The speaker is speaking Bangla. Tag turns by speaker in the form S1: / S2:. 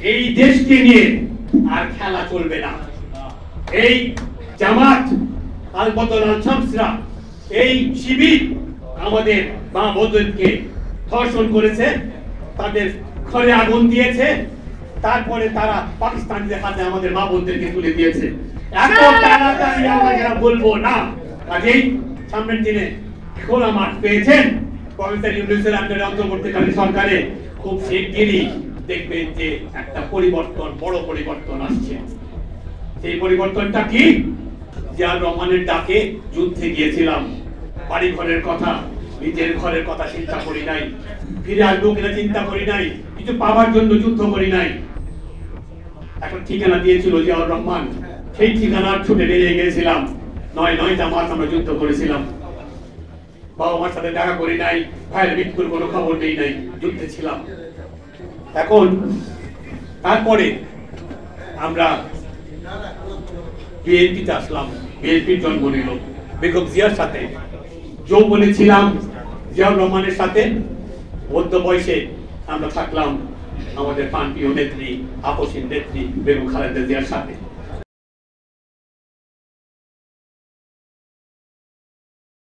S1: এই দেশকে নিয়ে আর খেলা চলবে না। এই জামাত আল-বদর আল-শামসরা, এই শিবির আমাদের মা বোনদেরকে ধর্ষণ করেছে, তাদের ঘরে আগুন দিয়েছে, তারপরে তারা পাকিস্তানিদের হাতে আমাদের মা বোনদেরকে তুলে দিয়েছে। এত তাড়াতাড়ি আমরা বলবো না। কাজেই সামনের দিনে খোলা মাঠ পেয়েছেন প্রফেসর ইউনূসের আন্ডারে অন্তর্বর্তীকালীন সরকারে, খুব শিগগিরই দেখবেন যে একটা পরিবর্তন, বড় পরিবর্তন আসছে। সেই পরিবর্তনটা কি? জিয়াউর রহমানের ডাকে যুদ্ধে গিয়েছিলাম, বাড়ি ঘরের কথা, নিজের ঘরের কথা চিন্তা করি নাই, ফিরে আসবো কিনা চিন্তা করি নাই, কিছু পাওয়ার জন্য যুদ্ধ করি নাই। এখন ঠিকানা দিয়েছিল জিয়াউর রহমান, সেই ঠিকানার ছুটে বেরিয়ে গিয়েছিলাম। 9টা মাস আমরা যুদ্ধ করেছিলাম, বাবা মার সাথে দেখা করি নাই, ভাইয়ের মৃত্যুর কোনো খবর নেই নাই, যুদ্ধে ছিলাম। এখন তারপরে আমরা বিএনপিতে আসলাম, বিএনপির জন্ম নিল বেগম জিয়ার সাথে। যৌবনে ছিলাম জিয়াউর রহমানের সাথে, মধ্য বয়সে আমরা থাকলাম আমাদের প্রাণপ্রিয় নেত্রী, আপসীন নেত্রী বেগম খালেদা জিয়ার সাথে।